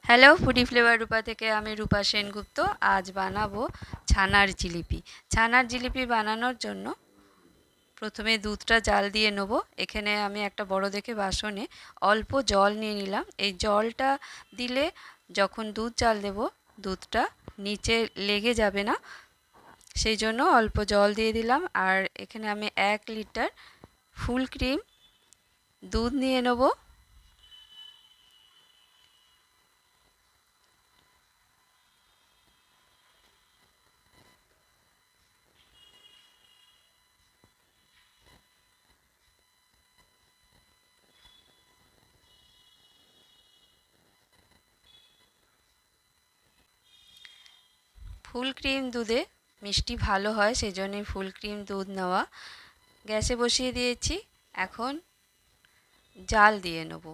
Hello, foodie flavour রূপা থেকে আমি রূপা সেনগুপ্ত। আজ বানাবো ছানার জিলিপি। ছানার জিলিপি বানানোর জন্য প্রথমে দুধটা জাল দিয়ে নেব। এখানে আমি একটা বড় দেখে বাসনে অল্প জল নিয়ে নিলাম। এই জলটা দিলে যখন দুধ জাল দেব দুধটা নিচে লেগে যাবে না, সেই জন্য অল্প জল দিয়ে দিলাম। আর এখানে আমি 1 লিটার ফুল ক্রিম দুধ নিয়ে নেব। ফুল ক্রিম দুধে মিষ্টি ভালো হয়, সেই জন্যই ফুল ক্রিম দুধ নেওয়া। গ্যাসে বসিয়ে দিয়েছি। এখন জাল দিয়ে নেব।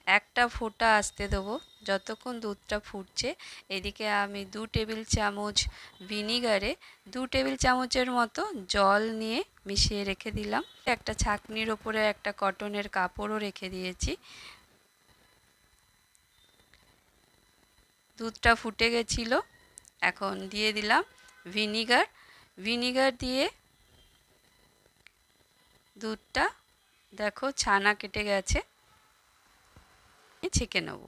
একটা ফোঁটা আসতে দেবো যতক্ষণ দুধটা ফুটছে। এদিকে আমি 2 টেবিল চামচ ভিনিগারে 2 টেবিল চামচের মতো জল নিয়ে মিশিয়ে রেখে দিলাম। একটা ছাঁকনির ওপরে একটা কটনের কাপড়ও রেখে দিয়েছি। দুধটা ফুটে গেছিল, এখন দিয়ে দিলাম ভিনিগার। ভিনিগার দিয়ে দুধটা দেখো ছানা কেটে গেছে, ছেঁকে নেব।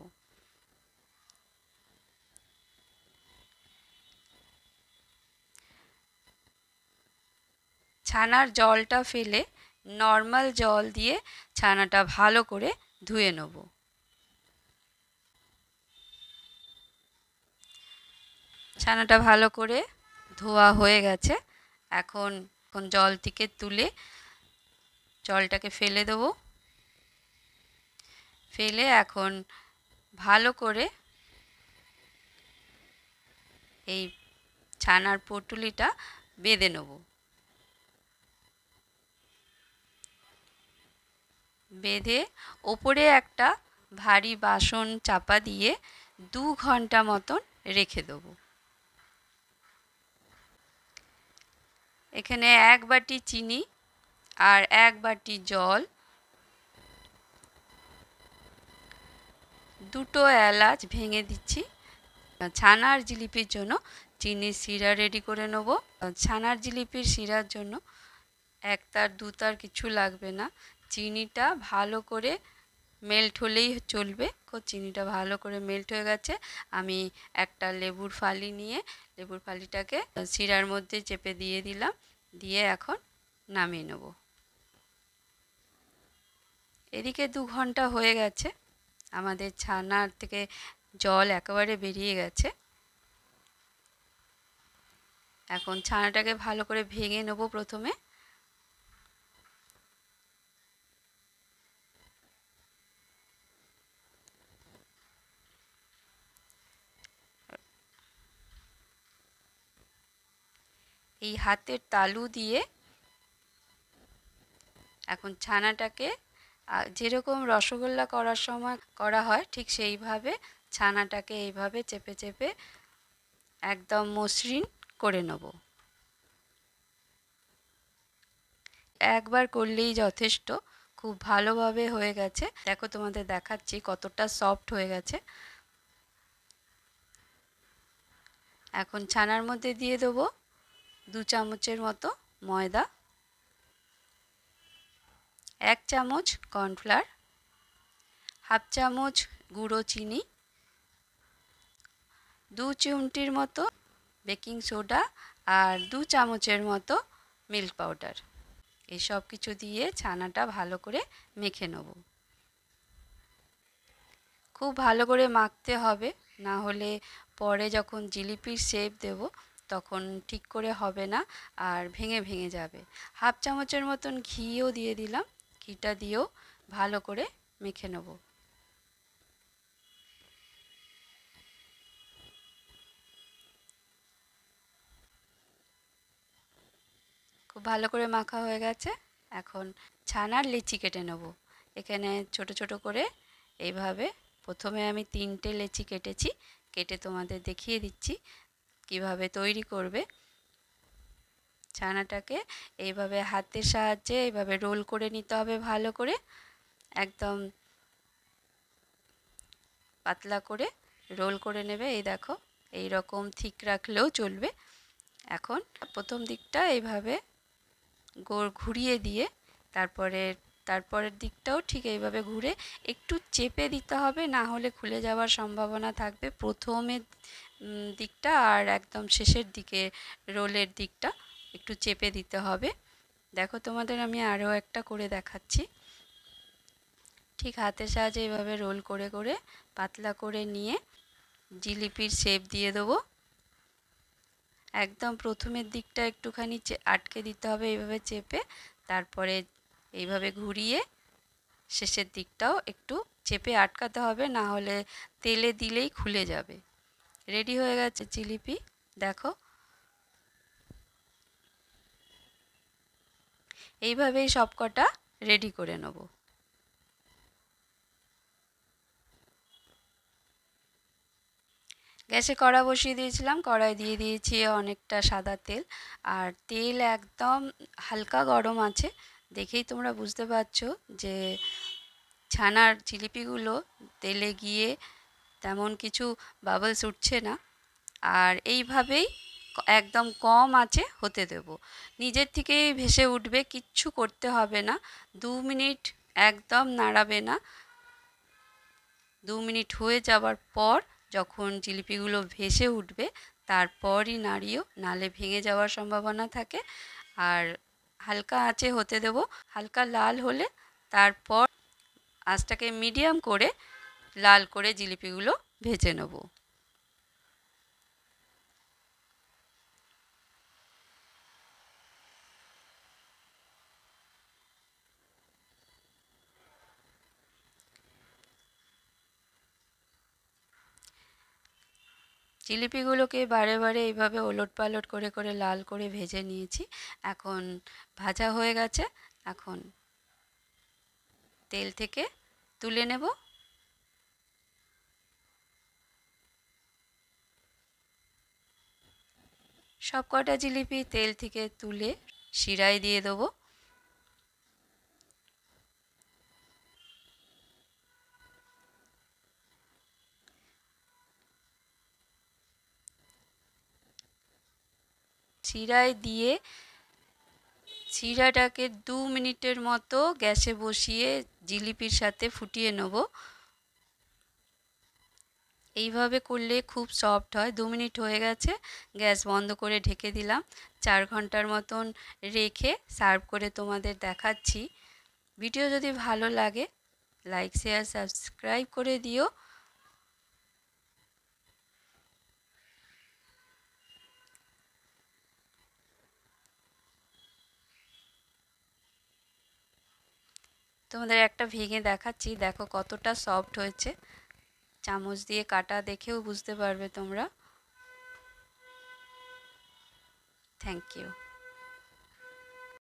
ছানার জলটা ফেলে নর্মাল জল দিয়ে ছানাটা ভালো করে ধুয়ে নেব। ছানাটা ভালো করে ধোয়া হয়ে গেছে। এখন জল থেকে তুলে জলটাকে ফেলে দেবো। ফেলে এখন ভালো করে এই ছানার পুটুলিটা বেঁধে নেব। বেঁধে ওপরে একটা ভারী বাসন চাপা দিয়ে 2 ঘন্টা মতন রেখে দেবো। এখানে 1 বাটি চিনি আর 1 বাটি জল, 2টো এলাচ ভেঙে দিচ্ছি। ছানার জিলিপির জন্য চিনির শিরা রেডি করে নেব। ছানার জিলিপির শিরার জন্য 1 তার 2 তার কিছু লাগবে না। চিনিটা ভালো করে মেল্ট হলেই চলবে। চিনিটা ভালো করে মেল্ট হয়ে গেছে। আমি একটা লেবুর ফালি নিয়ে লেবুর ফালিটাকে শিরার মধ্যে চেপে দিয়ে দিলাম। দিয়ে এখন নামিয়ে নেব। এদিকে 2 ঘন্টা হয়ে গেছে, আমাদের ছানার থেকে জল একেবারে বেরিয়ে গেছে। এখন ছানাটাকে ভালো করে ভেঙে নেব প্রথমে। এই হাতের তালু দিয়ে এখন ছানাটাকে যেরকম রসগোল্লা করার সময় করা হয় ঠিক সেইভাবে ছানাটাকে এইভাবে চেপে চেপে একদম মসৃণ করে নেব। একবার করলেই যথেষ্ট। খুব ভালোভাবে হয়ে গেছে। দেখো তোমাদের দেখাচ্ছি কতটা সফট হয়ে গেছে। এখন ছানার মধ্যে দিয়ে দেবো 2 চামচের মতো ময়দা, 1 চামচ কর্নফ্লাওয়ার, হাফ চামচ গুঁড়ো চিনি, 2 চিমটির মতো বেকিং সোডা আর 2 চামচের মতো মিল্ক পাউডার। এই সব কিছু দিয়ে ছানাটা ভালো করে মেখে নেব। খুব ভালো করে মাখতে হবে, না হলে পরে যখন জিলিপির শেপ দেব তখন ঠিক করে হবে না আর ভেঙে ভেঙে যাবে। হাফ চামচের মতন ঘিও দিয়ে দিলাম। ঘিটা দিয়েও ভালো করে মেখে নেব। খুব ভালো করে মাখা হয়ে গেছে। এখন ছানার লিচি কেটে নেব। এখানে ছোট ছোট করে এইভাবে প্রথমে আমি 3টে লিচি কেটেছি। কেটে তোমাদের দেখিয়ে দিচ্ছি কিভাবে তৈরি করবে। ছানাটাকে এইভাবে হাতের সাহায্যে এইভাবে রোল করে নিতে হবে ভালো করে। একদম পাতলা করে রোল করে নেবে। এই দেখো, এই রকম ঠিক রাখলেও চলবে। এখন প্রথম দিকটা এইভাবে ঘুরিয়ে দিয়ে তারপরের দিকটাও ঠিক এইভাবে ঘুরে একটু চেপে দিতে হবে, না হলে খুলে যাওয়ার সম্ভাবনা থাকবে। প্রথমের দিকটা আর একদম শেষের দিকে রোলের দিকটা একটু চেপে দিতে হবে। দেখো, তোমাদের আমি আরও একটা করে দেখাচ্ছি। ঠিক হাতের সাহায্যে এইভাবে রোল করে করে পাতলা করে নিয়ে জিলিপির শেপ দিয়ে দেবো। একদম প্রথমের দিকটা একটুখানি আটকে দিতে হবে এইভাবে চেপে, তারপরে এইভাবে ঘুরিয়ে শেষের দিকটাও একটু চেপে আটকাতে হবে, না হলে তেলে দিলেই খুলে যাবে। রেডি হয়ে গেছে জিলিপি। দেখো, এইভাবেই সবকটা রেডি করে নেব। গ্যাসে কড়া বসিয়ে দিয়েছিলাম, কড়াই দিয়ে দিয়েছি অনেকটা সাদা তেল। আর তেল একদম হালকা গরম আছে, দেখেই তোমরা বুঝতে পারছো যে ছানার জিলিপিগুলো তেলে গিয়ে তেমন কিছু বাবলস উঠছে না। আর এইভাবেই একদম কম আঁচে হতে দেব। নিজের থেকেই ভেসে উঠবে, কিচ্ছু করতে হবে না। 2 মিনিট একদম নাড়াবে না। 2 মিনিট হয়ে যাওয়ার পর যখন জিলিপিগুলো ভেসে উঠবে তারপরই নাড়িও, নালে ভেঙে যাওয়ার সম্ভাবনা থাকে। আর হালকা আঁচে হতে দেব। হালকা লাল হলে তারপর আঁচটাকে মিডিয়াম করে লাল করে জিলিপিগুলো ভেজে নেব। জিলিপিগুলোকে বারে বারে এইভাবে ওলটপালট করে করে লাল করে ভেজে নিয়েছি। এখন ভাজা হয়ে গেছে। এখন তেল থেকে তুলে নেব। সব কটা জিলিপি তেল থেকে তুলে শিরায় দিয়ে দেবো। শিরায় দিয়ে শিরাটাকে 2 মিনিটের মতো গ্যাসে বসিয়ে জিলিপির সাথে ফুটিয়ে নেব। এইভাবে করলে খুব সফট হয়। 2 মিনিট হয়ে গেছে, গ্যাস বন্ধ করে ঢেকে দিলাম। 4 ঘন্টার মতন রেখে সার্ভ করে তোমাদের দেখাচ্ছি। ভিডিও যদি ভালো লাগে লাইক শেয়ার সাবস্ক্রাইব করে দিও। তোমাদের একটা ভেঙে দেখাচ্ছি, দেখো কতটা সফট হয়েছে। চামচ দিয়ে কাটা দেখেও বুঝতে পারবে তোমরা। Thank you.